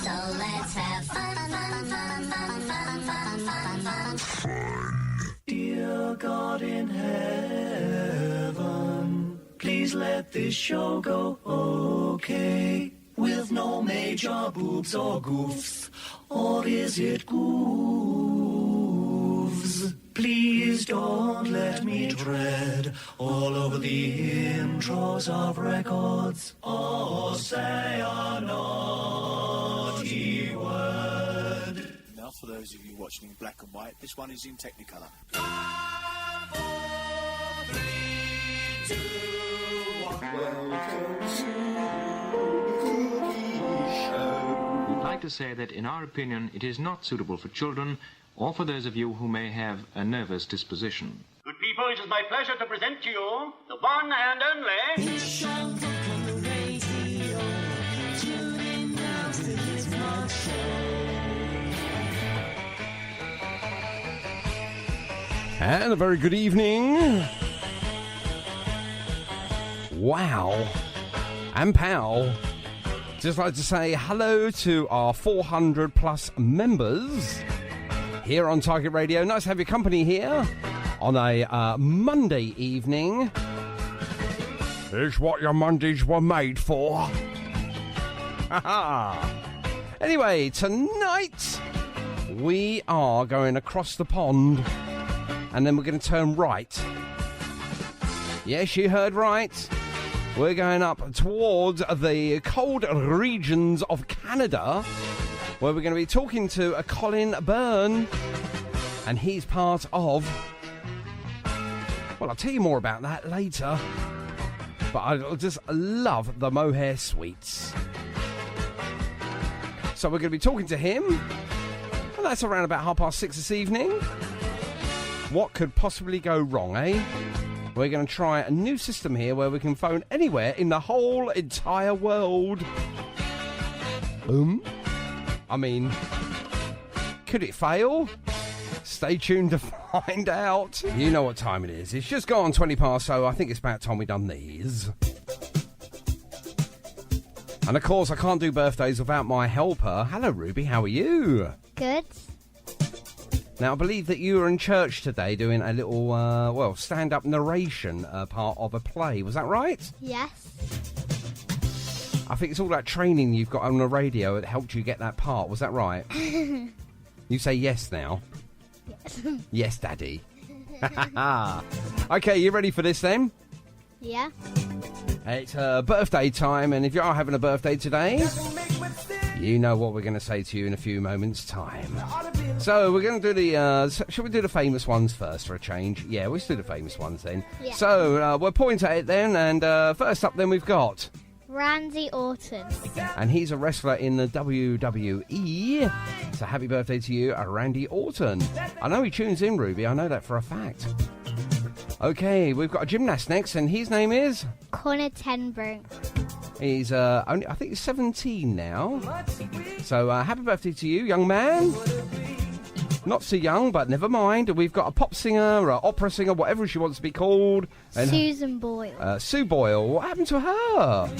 So let's have fun. Dear God in heaven, please let this show go okay, with no major boobs or goofs, or is it goofs? Please don't let me tread all over the intros of records, or say a naughty word. Now, for those of you watching in black and white, this one is in Technicolor. 5, 4, 3, 2, 1. Welcome to the Cookie Show. We'd like to say that, in our opinion, it is not suitable for children or for those of you who may have a nervous disposition. Good people, it is my pleasure to present to you the one and only... And a very good evening. Wow. And pal. Just like to say hello to our 400 plus members here on Target Radio. Nice to have your company here on a Monday evening. It's what your Mondays were made for. Anyway, tonight we are going across the pond and then we're going to turn right. Yes, you heard right. We're going up towards the cold regions of Canada, where we're going to be talking to a Colin Byrne, and he's part of... Well, I'll tell you more about that later. But I just love the mohair sweets. So we're going to be talking to him, and that's around about 6:30 this evening. What could possibly go wrong, eh? We're going to try a new system here where we can phone anywhere in the whole entire world. I mean, could it fail? Stay tuned to find out. You know what time it is. It's just gone 20 past, so I think it's about time we done these. And of course, I can't do birthdays without my helper. Hello, Ruby. How are you? Good. Now, I believe that you were in church today doing a little, stand-up narration part of a play. Was that right? Yes. I think it's all that training you've got on the radio that helped you get that part. Was that right? You say yes now. Yes. Yes, Daddy. Okay, you ready for this then? Yeah. It's birthday time, and if you are having a birthday today, you know what we're going to say to you in a few moments' time. So we're going to do the... shall we do the famous ones first for a change? Yeah, we'll do the famous ones then. Yeah. So we'll point at it then, and first up then we've got... Randy Orton. And he's a wrestler in the WWE. So happy birthday to you, Randy Orton. I know he tunes in, Ruby. I know that for a fact. Okay, we've got a gymnast next, and his name is... Connor Tenbrink. He's only, I think he's 17 now. So happy birthday to you, young man. Not so young, but never mind. We've got a pop singer, or opera singer, whatever she wants to be called. And, Susan Boyle. Sue Boyle. What happened to her?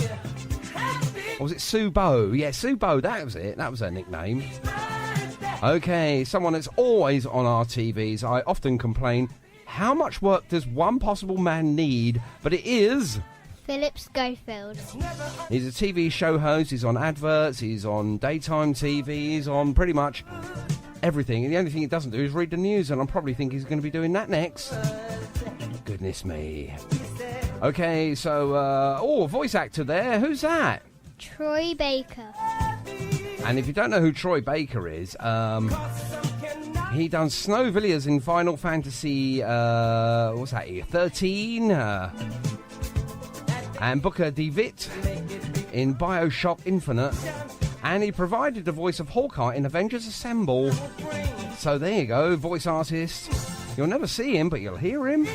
Or was it Sue Bow? Yeah, Sue Bow. That was it. That was her nickname. Okay, someone that's always on our TVs. I often complain, how much work does one possible man need? But it is... Philip Schofield. He's a TV show host. He's on adverts. He's on daytime TV. He's on pretty much... everything, and the only thing he doesn't do is read the news, and I probably think he's going to be doing that next. Goodness me. Okay, so, voice actor there. Who's that? Troy Baker. And if you don't know who Troy Baker is, he done Snow Villiers in Final Fantasy, what's that here, 13? And Booker DeWitt in Bioshock Infinite. And he provided the voice of Hawkeye in Avengers Assemble. So there you go, voice artist. You'll never see him, but you'll hear him.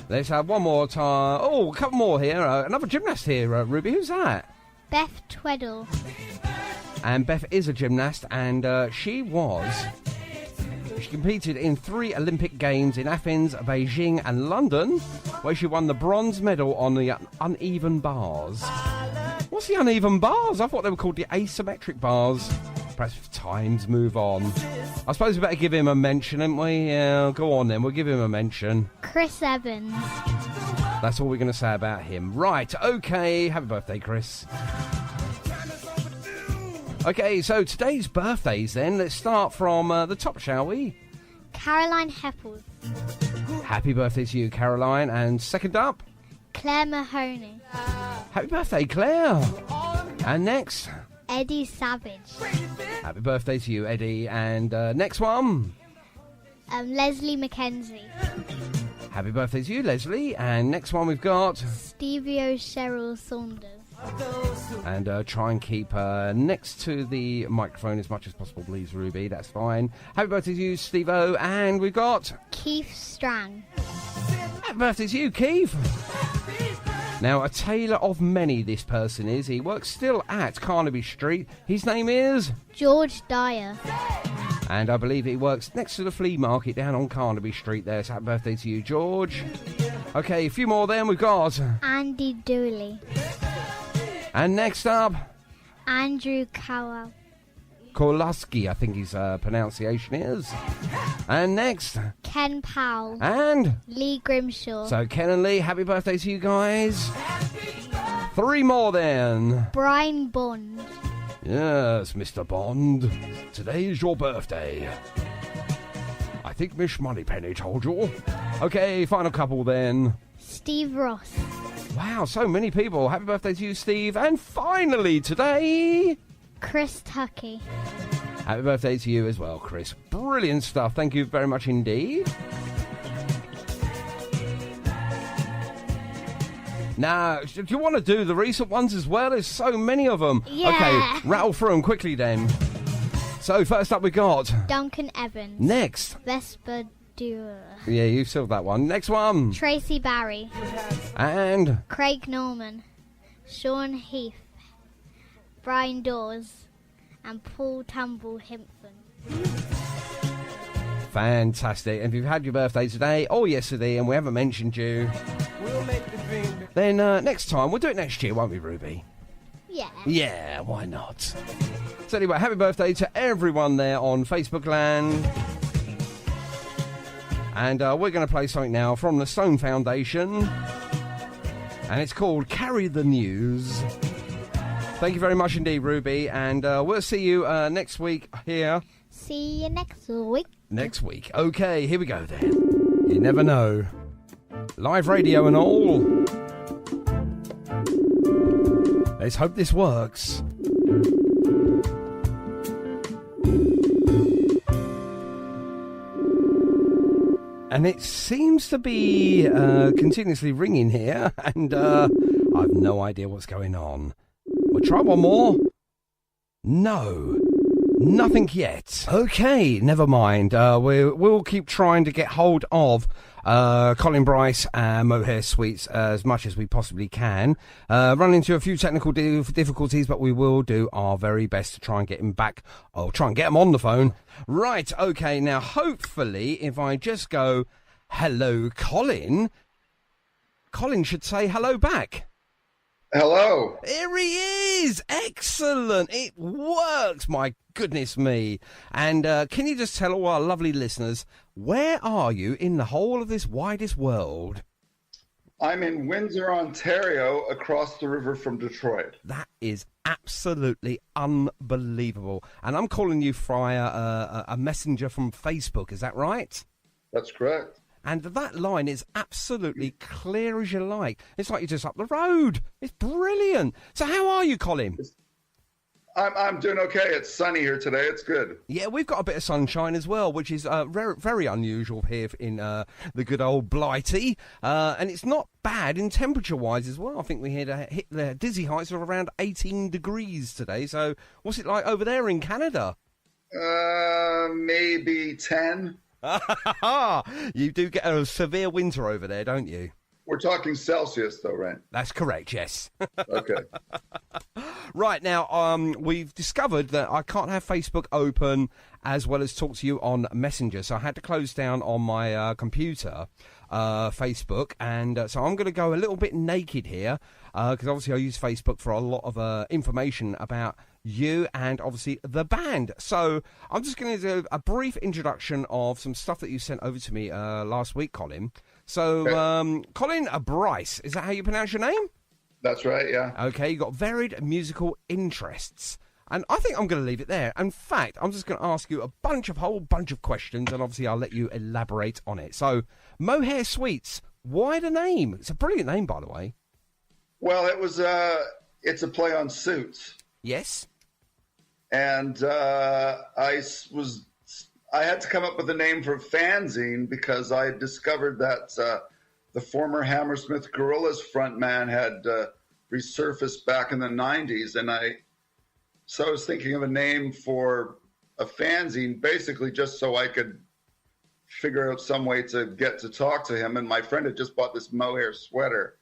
Let's have one more time. Oh, a couple more here. Another gymnast here, Ruby. Who's that? Beth Tweddle. And Beth is a gymnast, and she competed in 3 Olympic Games in Athens, Beijing and London, where she won the bronze medal on the uneven bars. What's the uneven bars? I thought they were called the asymmetric bars. Perhaps if times move on. I suppose we better give him a mention, haven't we? Yeah, go on then. We'll give him a mention. Chris Evans. That's all we're going to say about him. Right, okay. Happy birthday, Chris. Okay, so today's birthdays then. Let's start from the top, shall we? Caroline Heppel. Happy birthday to you, Caroline. And second up? Claire Mahoney. Happy birthday, Claire. And next? Eddie Savage. Happy birthday to you, Eddie. And next one? Leslie Mackenzie. Happy birthday to you, Leslie. And next one we've got? Stevie O'Sherrill Saunders. And try and keep next to the microphone as much as possible, please, Ruby. That's fine. Happy birthday to you, Steve-O. And we've got? Keith Strang. Happy birthday to you, Keith. Now, a tailor of many this person is. He works still at Carnaby Street. His name is? George Dyer. And I believe he works next to the flea market down on Carnaby Street there. So happy birthday to you, George. Okay, a few more then. We've got? Andy Dooley. And next up? Andrew Cowell. Kowalski, I think his pronunciation is. And next? Ken Powell. And? Lee Grimshaw. So Ken and Lee, happy birthday to you guys. 3 more then. Brian Bond. Yes, Mr. Bond. Today is your birthday. I think Miss Moneypenny told you. Okay, final couple then. Steve Ross. Wow, so many people. Happy birthday to you, Steve. And finally today... Chris Tuckey. Happy birthday to you as well, Chris. Brilliant stuff. Thank you very much indeed. Now, do you want to do the recent ones as well? There's so many of them. Yeah. Okay, rattle through them quickly then. So, first up we got... Duncan Evans. Next. Vesper Dewar. Yeah, you filled that one. Next one. Tracy Barry. And... Craig Norman. Sean Heath. Brian Dawes. And Paul Tumble Himpton. Fantastic. And if you've had your birthday today or yesterday and we haven't mentioned you, then next time, we'll do it next year, won't we, Ruby? Yeah. Yeah, why not? So anyway, happy birthday to everyone there on Facebook land. And we're going to play something now from the Stone Foundation. And it's called Carry the News. Thank you very much indeed, Ruby. And we'll see you next week here. See you next week. Next week. Okay, here we go then. You never know. Live radio and all. Let's hope this works. And it seems to be continuously ringing here, and I've no idea what's going on. We'll try one more. No. Nothing yet. Okay, never mind. We'll keep trying to get hold of Colin Bryce and Mohair Sweets as much as we possibly can. Run into a few technical difficulties, but we will do our very best to try and get him back. Or try and get him on the phone. Right, okay, now hopefully if I just go, hello, Colin, Colin should say hello back. Hello. Here he is. Excellent. It works. My goodness me. And can you just tell all our lovely listeners, where are you in the whole of this widest world? I'm in Windsor, Ontario, across the river from Detroit. That is absolutely unbelievable. And I'm calling you via a messenger from Facebook. Is that right? That's correct. And that line is absolutely clear as you like. It's like you're just up the road. It's brilliant. So how are you, Colin? I'm doing okay. It's sunny here today. It's good. Yeah, we've got a bit of sunshine as well, which is very, very unusual here in the good old Blighty. And it's not bad in temperature-wise as well. I think we hit the dizzy heights of around 18 degrees today. So what's it like over there in Canada? Maybe 10. You do get a severe winter over there, don't you? We're talking Celsius, though, right? That's correct, yes. Okay. Right, now, we've discovered that I can't have Facebook open as well as talk to you on Messenger, so I had to close down on my computer Facebook, and so I'm going to go a little bit naked here, because obviously I use Facebook for a lot of information about you and obviously the band. So I'm just going to do a brief introduction of some stuff that you sent over to me last week, Colin. So, okay. Colin Bryce, is that how you pronounce your name? That's right, yeah. Okay, you got varied musical interests. And I think I'm going to leave it there. In fact, I'm just going to ask you a whole bunch of questions, and obviously I'll let you elaborate on it. So, Mohair Sweets, why the name? It's a brilliant name, by the way. Well, it's a play on Suits. Yes. And I had to come up with a name for fanzine because I discovered that the former Hammersmith Gorillas frontman had resurfaced back in the 90s, and so I was thinking of a name for a fanzine, basically just so I could figure out some way to get to talk to him. And my friend had just bought this mohair sweater,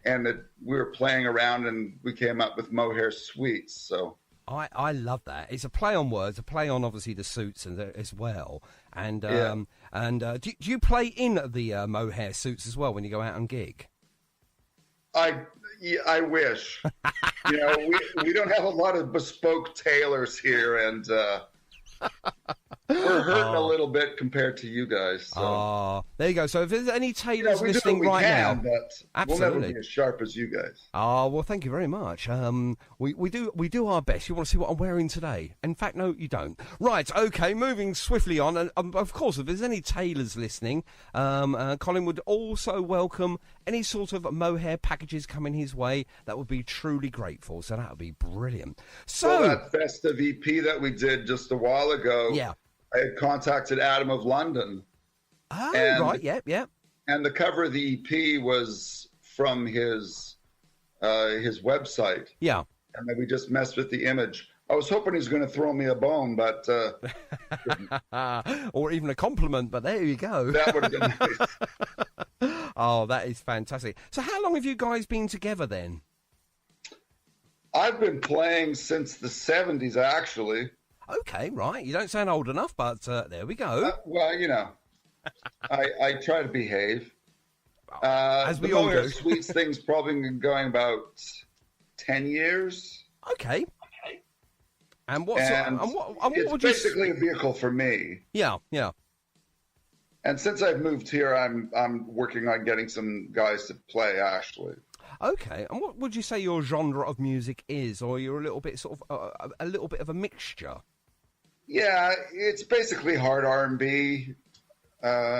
and we were playing around, and we came up with Mohair Sweets. So I love that. It's a play on words, a play on obviously the Suits as well. And do you play in the mohair suits as well when you go out and gig? I wish. We don't have a lot of bespoke tailors here, and we're hurting a little bit compared to you guys. So. There you go. So if there's any tailors listening right now, but absolutely. We'll never be as sharp as you guys. Well, thank you very much. We do our best. You want to see what I'm wearing today? In fact, no, you don't. Right, okay, moving swiftly on. And of course, if there's any tailors listening, Colin would also welcome any sort of mohair packages coming his way. That would be truly grateful. So that would be brilliant. So that festive EP that we did just a while ago, yeah, I had contacted Adam of London. Oh, right, yeah. And the cover of the EP was from his website. Yeah. And then we just messed with the image. I was hoping he was going to throw me a bone, but... or even a compliment, but there you go. That would have been nice. Oh, that is fantastic. So how long have you guys been together then? I've been playing since the 70s, actually. Okay, right. You don't sound old enough, but there we go. Well, I try to behave. As we all do. The Sweets thing's probably been going about 10 years. Okay. And what it's would you... basically a vehicle for me. Yeah. And since I've moved here, I'm working on getting some guys to play, actually. Okay. And what would you say your genre of music is, or you're a little bit sort of a little bit of a mixture? Yeah, it's basically hard R&B,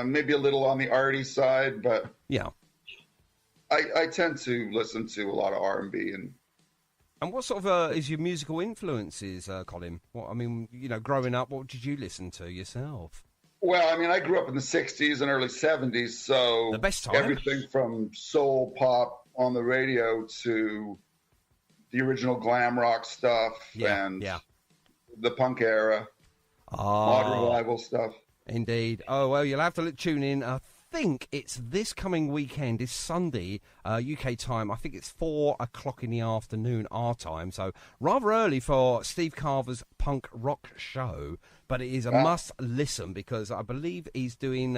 maybe a little on the arty side, but yeah, I tend to listen to a lot of R&B. And what sort of is your musical influences, Colin? Growing up, what did you listen to yourself? Well, I grew up in the 60s and early 70s, so the best time. Everything from soul pop on the radio to the original glam rock stuff and the punk era, modern revival stuff. Indeed. Oh, well, you'll have to tune in. I think it's this coming weekend, is Sunday, UK time. I think it's 4:00 in the afternoon, our time. So rather early for Steve Carver's punk rock show. But it is a must listen because I believe he's doing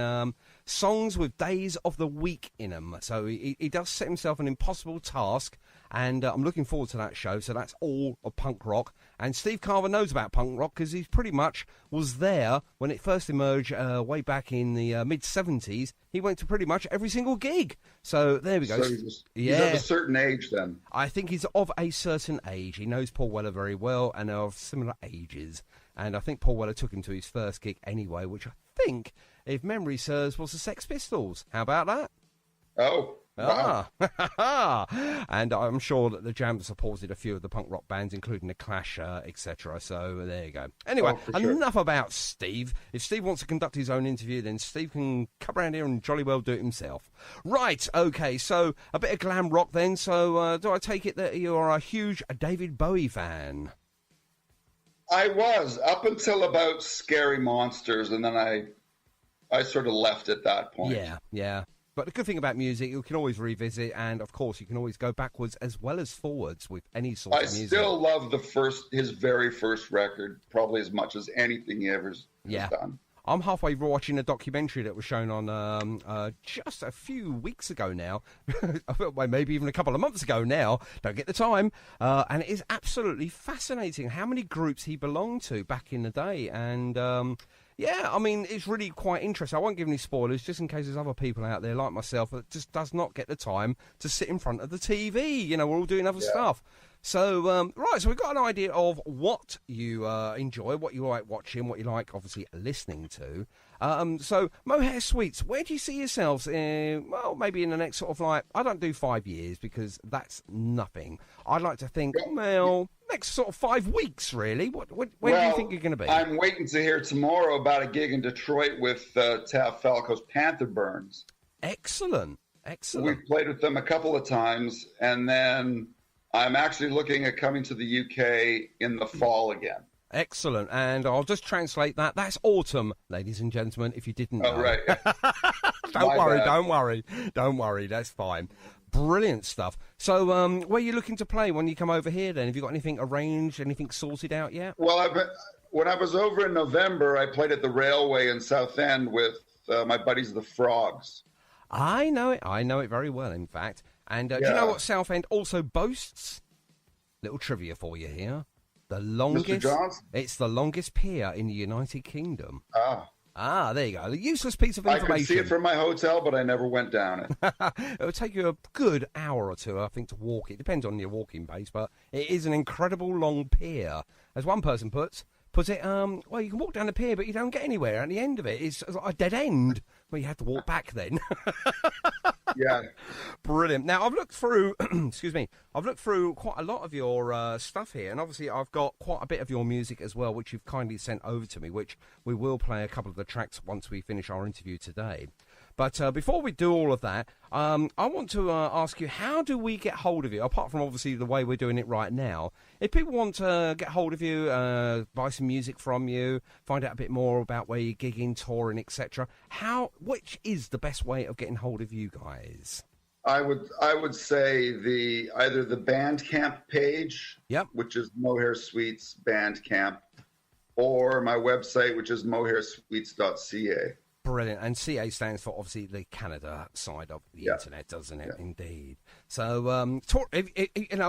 songs with days of the week in them. So he does set himself an impossible task. And I'm looking forward to that show. So that's all of punk rock. And Steve Carver knows about punk rock because he pretty much was there when it first emerged way back in the mid-70s. He went to pretty much every single gig. So there we go. So he's of a certain age then. I think he's of a certain age. He knows Paul Weller very well and are of similar ages. And I think Paul Weller took him to his first gig anyway, which I think, if memory serves, was the Sex Pistols. How about that? Oh. Wow. And I'm sure that the Jam supported a few of the punk rock bands, including the Clash, etc. So there you go. Anyway, enough about Steve. If Steve wants to conduct his own interview, then Steve can come around here and jolly well do it himself. Right, okay, so a bit of glam rock then. So do I take it that you're a huge David Bowie fan? I was, up until about Scary Monsters, and then I sort of left at that point. Yeah. But the good thing about music, you can always revisit, and of course, you can always go backwards as well as forwards with any sort of music. I still love his very first record, probably as much as anything he ever has done. I'm halfway watching a documentary that was shown on just a few weeks ago now, maybe even a couple of months ago now, don't get the time, and it is absolutely fascinating how many groups he belonged to back in the day, and yeah, I mean, it's really quite interesting. I won't give any spoilers, just in case there's other people out there like myself that just does not get the time to sit in front of the TV. You know, we're all doing other stuff. So, right, so we've got an idea of what you enjoy, what you like watching, what you like, obviously, listening to. So, Mohair Sweets, where do you see yourselves in, well, maybe in the next sort of like, I don't do 5 years because that's nothing. I'd like to think, well, next sort of 5 weeks, really. Where do you think you're going to be? I'm waiting to hear tomorrow about a gig in Detroit with Tav Falco's Panther Burns. Excellent. We've played with them a couple of times, and then I'm actually looking at coming to the UK in the fall again. Excellent. And I'll just translate that. That's autumn, ladies and gentlemen, if you didn't know. Oh, right. Don't worry. That's fine. Brilliant stuff. So where are you looking to play when you come over here then? Have you got anything arranged, anything sorted out yet? Well, when I was over in November, I played at the Railway in Southend with my buddies the Frogs. I know it very well, in fact. And do you know what Southend also boasts? Little trivia for you here. The longest. Mr. Johnson? It's the longest pier in the United Kingdom. Ah, there you go. A useless piece of information. I could see it from my hotel, but I never went down it. It'll take you a good hour or two, I think, to walk it. Depends on your walking pace, but it is an incredible long pier. As one person puts it, well, you can walk down the pier, but you don't get anywhere. At the end of it, it's a dead end. Well, you have to walk back then. Yeah. Brilliant. Now, I've looked through, I've looked through quite a lot of your stuff here, and obviously I've got quite a bit of your music as well, which you've kindly sent over to me, which we will play a couple of the tracks once we finish our interview today. But before we do all of that, I want to ask you, how do we get hold of you, apart from obviously the way we're doing it right now? If people want to get hold of you, buy some music from you, find out a bit more about where you're gigging, touring, etc., which is the best way of getting hold of you guys? I would say either the Bandcamp page, which is Mohair Sweets Bandcamp, or my website, which is mohairsweets.ca. Brilliant. And CA stands for, obviously, the Canada side of the internet, doesn't it? Yeah. Indeed. So,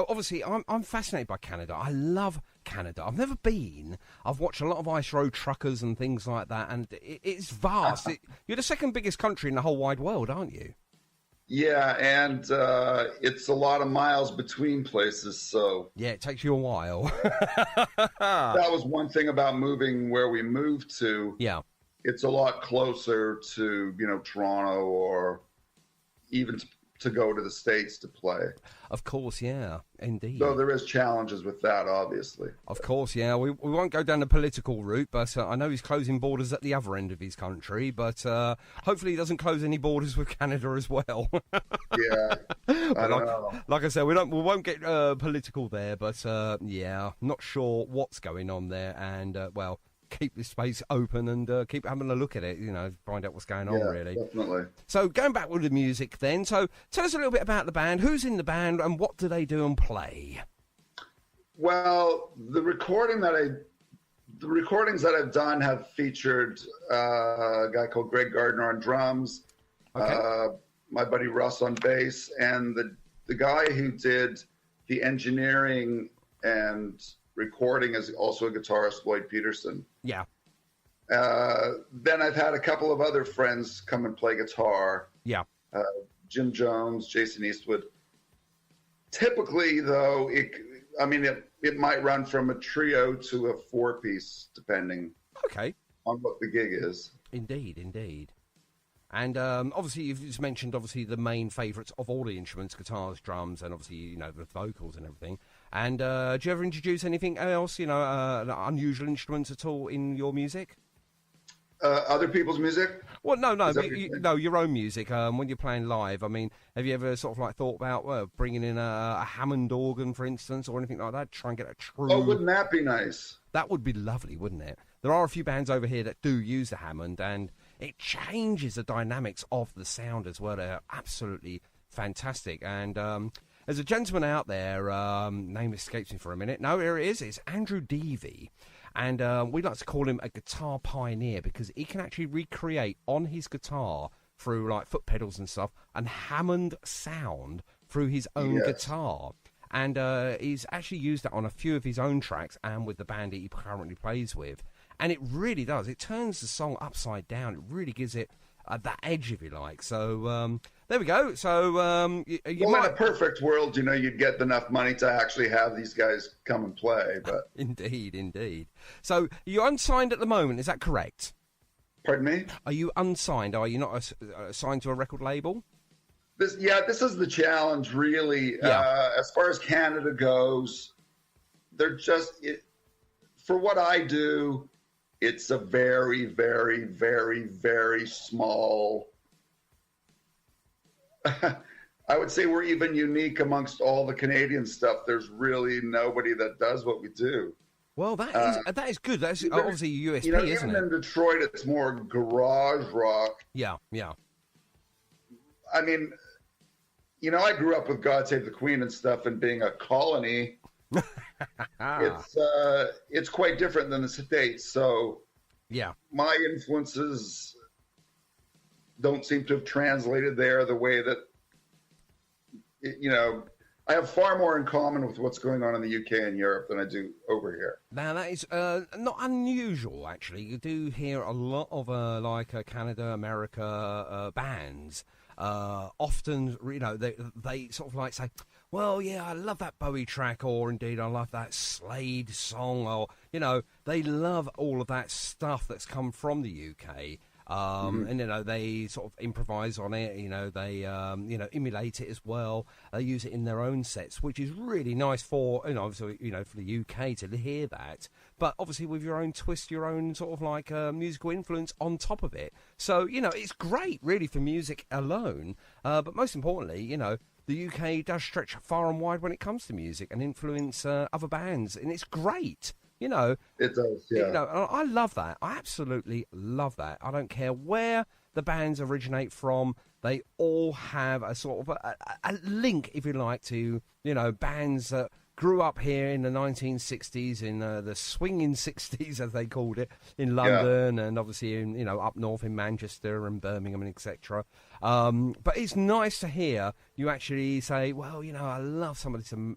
obviously, I'm fascinated by Canada. I love Canada. I've never been. I've watched a lot of ice road truckers and things like that, and it's vast. You're the second biggest country in the whole wide world, aren't you? Yeah, and it's a lot of miles between places, so... Yeah, it takes you a while. That was one thing about moving where we moved to. Yeah. It's a lot closer to, Toronto, or even to go to the States to play. Of course, yeah, indeed. So there is challenges with that, obviously. Of course, yeah. We won't go down the political route, but I know he's closing borders at the other end of his country, but hopefully he doesn't close any borders with Canada as well. Yeah, I don't know. Like I said, we won't get political there, but yeah, not sure what's going on there, and well, keep this space open and keep having a look at it, find out what's going on, really. Definitely. So going back with the music then, so tell us a little bit about the band, who's in the band and what do they do and play? Well, the recordings that I've done have featured a guy called Greg Gardner on drums, my buddy Russ on bass, and the guy who did the engineering and recording is also a guitarist, Lloyd Peterson. Yeah. Then I've had a couple of other friends come and play guitar. Yeah. Jim Jones, Jason Eastwood. Typically, though, it might run from a trio to a 4-piece, depending on what the gig is. Indeed. And obviously, you've just mentioned the main favourites of all the instruments, guitars, drums, and obviously the vocals and everything. And do you ever introduce anything else, unusual instruments at all in your music? Other people's music? Well, no, your own music. When you're playing live, have you ever sort of thought about bringing in a Hammond organ, for instance, or anything like that? Try and get a true. Oh, wouldn't that be nice? That would be lovely, wouldn't it? There are a few bands over here that do use the Hammond, and it changes the dynamics of the sound as well. They're absolutely fantastic. And there's a gentleman out there, name escapes me for a minute. No, here it is. It's Andrew Devey. And we like to call him a guitar pioneer because he can actually recreate on his guitar through like foot pedals and stuff and Hammond sound through his own guitar. And he's actually used that on a few of his own tracks and with the band that he currently plays with. And it really does. It turns the song upside down. It really gives it that edge, if you like. So there we go. So in a perfect world, you'd get enough money to actually have these guys come and play. But Indeed. So you're unsigned at the moment, is that correct? Pardon me? Are you unsigned? Are you not assigned to a record label? This is the challenge, really. Yeah. As far as Canada goes, they're just for what I do. It's a very, very, very, very small. I would say we're even unique amongst all the Canadian stuff. There's really nobody that does what we do. Well, that is good. That's obviously a USP, isn't it? Even in Detroit, it's more garage rock. Yeah. I mean, I grew up with God Save the Queen and stuff, and being a colony, it's quite different than the States. So, yeah, my influences don't seem to have translated there the way that, I have far more in common with what's going on in the UK and Europe than I do over here. Now, that is not unusual, actually. You do hear a lot of Canada, America bands. Often, they sort of like say, well, yeah, I love that Bowie track, or indeed I love that Slade song, or, they love all of that stuff that's come from the UK. And, they sort of improvise on it, they, emulate it as well. They use it in their own sets, which is really nice for, obviously, for the UK to hear that. But obviously with your own twist, your own sort of like musical influence on top of it. So, it's great really for music alone. But most importantly, the UK does stretch far and wide when it comes to music and influence other bands. And it's great. It does, yeah. I love that. I absolutely love that. I don't care where the bands originate from. They all have a sort of a link, if you like, to, bands that grew up here in the 1960s, in the swinging 60s, as they called it, in London and obviously in, up north in Manchester and Birmingham and etc. But it's nice to hear you actually say, well, I love some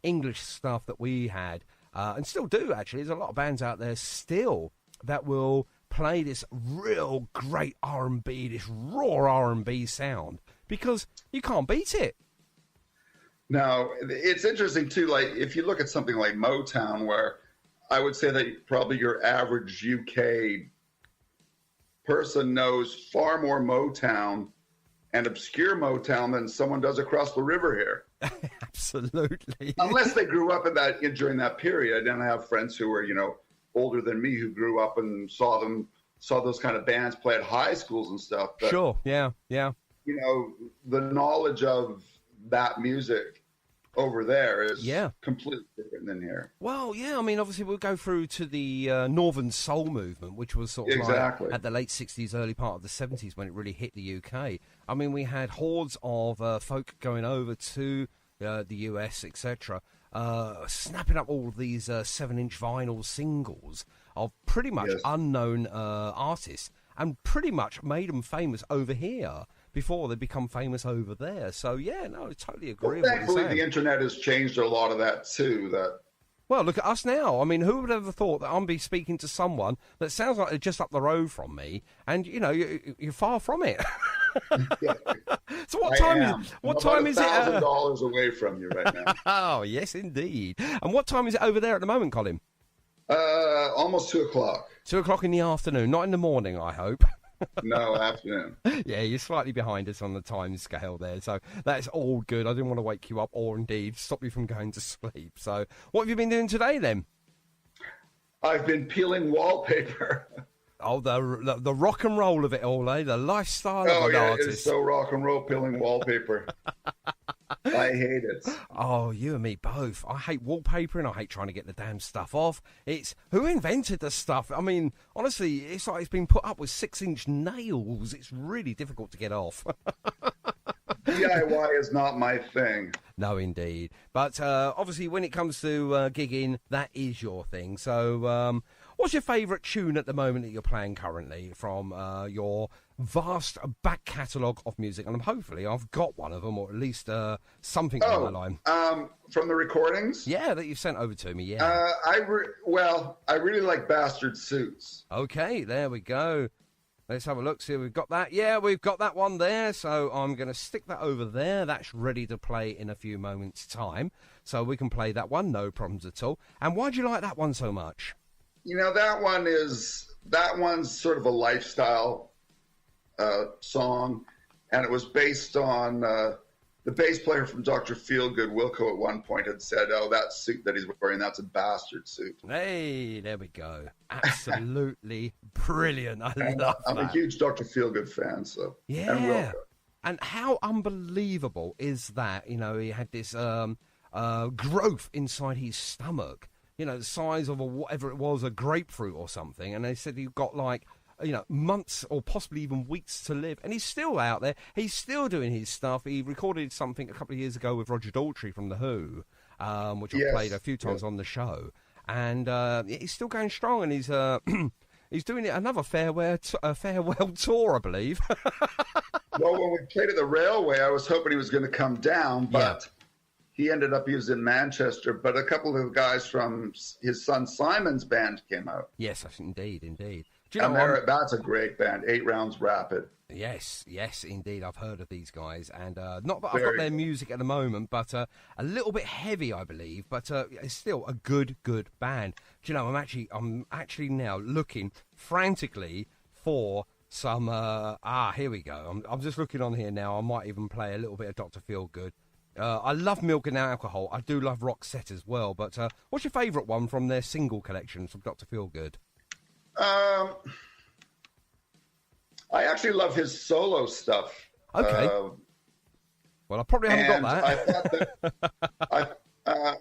English stuff that we had. And still do, actually. There's a lot of bands out there still that will play this real great R&B, this raw R&B sound, because you can't beat it. Now, it's interesting, too, like, if you look at something like Motown, where I would say that probably your average UK person knows far more Motown and obscure Motown than someone does across the river here. Absolutely. Unless they grew up during that period. And I have friends who are, older than me who grew up and saw those kind of bands play at high schools and stuff. But, sure, yeah. The knowledge of that music over there is completely different than here. Well, yeah, I mean, obviously we'll go through to the Northern Soul movement, which was sort of like at the late 60s, early part of the 70s when it really hit the UK. I mean, we had hordes of folk going over to the US, etc., snapping up all of these 7-inch vinyl singles of pretty much unknown artists and pretty much made them famous over here before they become famous over there. So, yeah, no, I totally agree with what you're saying. Thankfully, the internet has changed a lot of that, too. Well, look at us now. I mean, who would have thought that I'd be speaking to someone that sounds like they're just up the road from me, and, you're far from it. So what time is it? $1,000 away from you right now. Oh, yes, indeed. And what time is it over there at the moment, Colin? Almost 2 o'clock. 2 o'clock in the afternoon, not in the morning, I hope. No, afternoon. Yeah, you're slightly behind us on the time scale there, so that's all good. I didn't want to wake you up or indeed stop you from going to sleep. So what have you been doing today then? I've been peeling wallpaper. Oh, the rock and roll of it all, eh? The lifestyle of an artist. It's so rock and roll, peeling wallpaper. I hate it. Oh, you and me both. I hate wallpapering. I hate trying to get the damn stuff off. It's who invented the stuff? I mean, honestly, it's like it's been put up with 6-inch nails. It's really difficult to get off. DIY is not my thing. No, indeed. But obviously, when it comes to gigging, that is your thing. So, what's your favourite tune at the moment that you're playing currently from your vast back catalogue of music? And hopefully, I've got one of them, or at least something on the line. From the recordings? Yeah, that you've sent over to me. Yeah. I really like Bastard Suits. Okay, there we go. Let's have a look, see if we've got that. Yeah, we've got that one there, so I'm going to stick that over there. That's ready to play in a few moments' time, so we can play that one, no problems at all. And why do you like that one so much? You know, that one's sort of a lifestyle song, and it was based on the bass player from Dr. Feelgood, Wilco, at one point had said, "Oh, that suit that he's wearing, that's a bastard suit." Hey, there we go. Absolutely brilliant. I love that. I'm a huge Dr. Feelgood fan, so. Yeah. And Wilco. And how unbelievable is that? You know, he had this growth inside his stomach, you know, the size of whatever it was, a grapefruit or something. And they said he got like, you know, months or possibly even weeks to live. And he's still out there. He's still doing his stuff. He recorded something a couple of years ago with Roger Daltrey from The Who, which I've played a few times on the show. And he's still going strong, and he's he's doing another farewell tour, I believe. Well, when we played at the Railway, I was hoping he was going to come down, but he ended up, he was in Manchester. But a couple of the guys from his son Simon's band came out. Yes, indeed. Do you know and that's a great band, 8 Rounds Rapid. Yes, indeed. I've heard of these guys, and not that I've got their music at the moment, but a little bit heavy, I believe. But it's still a good band. Do you know? I'm actually now looking frantically for some. Here we go. I'm just looking on here now. I might even play a little bit of Dr. Feelgood. I love Milk and Alcohol. I do love Roxette as well. But what's your favourite one from their single collection from Dr. Feelgood? I actually love his solo stuff. Okay. Well, I probably haven't got that. I thought that,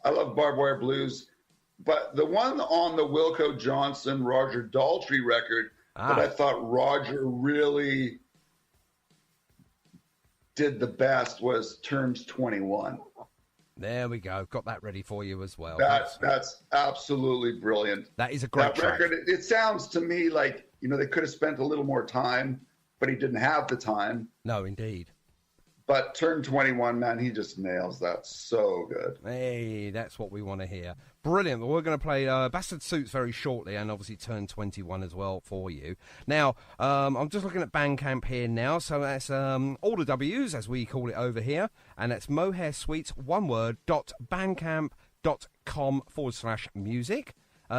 I love Barbed Wire Blues. But the one on the Wilco Johnson, Roger Daltrey record that I thought Roger really did the best was Terms 21. There we go. Got that ready for you as well. That's absolutely brilliant. That is a great track. Record. It sounds to me like, you know, they could have spent a little more time, but he didn't have the time. No, indeed. But Turn 21, man, he just nails that. So good. Hey, that's what we want to hear. Brilliant. Well, we're going to play Bastard Suits very shortly, and obviously Turn 21 as well for you. Now, I'm just looking at Bandcamp here now, so that's all the W's, as we call it over here, and that's Mohair Sweets, one word, .bandcamp.com/music.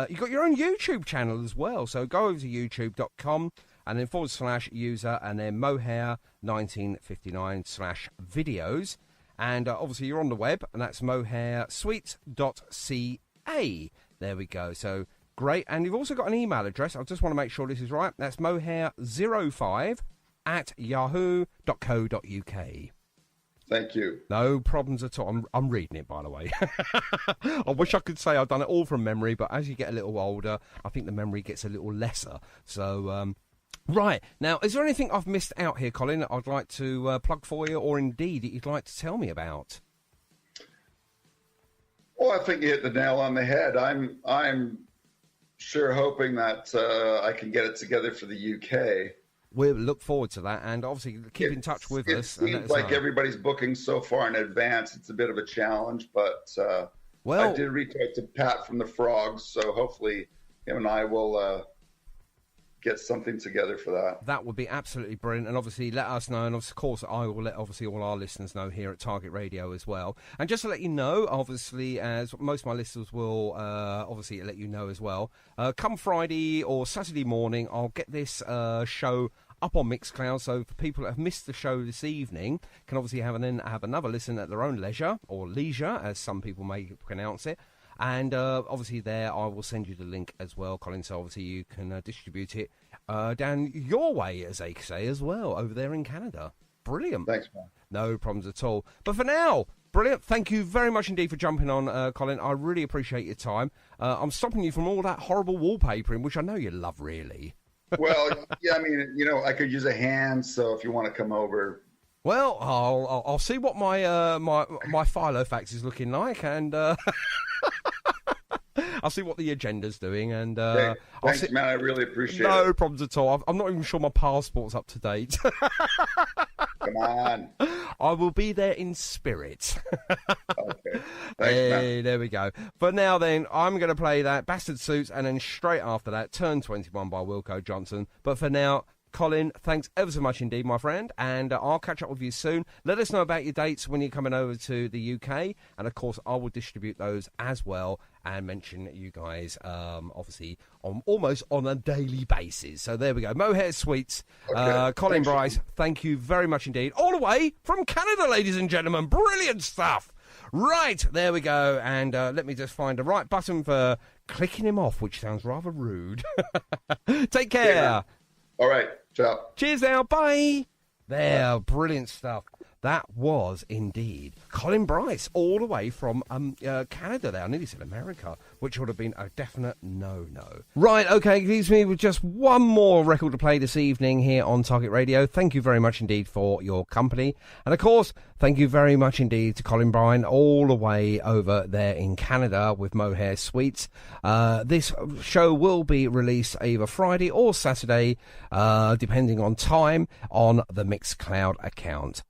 You've got your own YouTube channel as well, so go over to youtube.com and then /user and then mohair1959/videos. And obviously you're on the web, and that's mohairsweets.ca. There we go. So great. And you've also got an email address. I just want to make sure this is right. That's mohair05@yahoo.co.uk. Thank you. No problems at all. I'm reading it, by the way. I wish I could say I've done it all from memory, but as you get a little older, I think the memory gets a little lesser. So, right. Now, is there anything I've missed out here, Colin, that I'd like to plug for you, or indeed that you'd like to tell me about? Well, I think you hit the nail on the head. I'm sure hoping that I can get it together for the UK. We'll look forward to that, and obviously keep in touch with us. It seems like everybody's booking so far in advance. It's a bit of a challenge, but I did reach out to Pat from the Frogs, so hopefully him and I will get something together for that. That would be absolutely brilliant, and obviously let us know, and of course I will let obviously all our listeners know here at Target Radio as well. And just to let you know, obviously, as most of my listeners will obviously let you know as well, come Friday or Saturday morning, I'll get this show up on Mixcloud, so for people that have missed the show this evening can obviously have another listen at their own leisure, or leisure as some people may pronounce it. And obviously there I will send you the link as well, Colin, so obviously you can distribute it down your way, as they say, as well, over there in Canada. Brilliant. Thanks, man. No problems at all. But for now, brilliant. Thank you very much indeed for jumping on, Colin. I really appreciate your time. I'm stopping you from all that horrible wallpapering, which I know you love, really. Well, yeah, I mean, you know, I could use a hand, so if you want to come over. Well, I'll see what my my Filofax is looking like, and I'll see what the agenda's doing, and Hey, thanks, man. I really appreciate it. No problems at all. I'm not even sure my passport's up to date. Come on. I will be there in spirit. Okay. Thanks, man. There we go. For now, then, I'm going to play that Bastard Suits, and then straight after that, Turn 21 by Wilco Johnson. But for now, Colin, thanks ever so much indeed, my friend, and I'll catch up with you soon. Let us know about your dates when you're coming over to the UK, and of course, I will distribute those as well and mention you guys, obviously, almost on a daily basis. So there we go. Mohair Sweets, Okay. Colin Thanks, Bryce, thank you very much indeed. All the way from Canada, ladies and gentlemen. Brilliant stuff. Right, there we go. And let me just find the right button for clicking him off, which sounds rather rude. Take care. Yeah. All right. Ciao. Cheers now. Bye. There, brilliant stuff. That was indeed Colin Bryce, all the way from Canada there. I nearly said America, which would have been a definite no-no. Right, okay, leaves me with just one more record to play this evening here on Target Radio. Thank you very much indeed for your company. And, of course, thank you very much indeed to Colin Bryce, all the way over there in Canada with Mohair Sweets. This show will be released either Friday or Saturday, depending on time, on the Mixcloud account.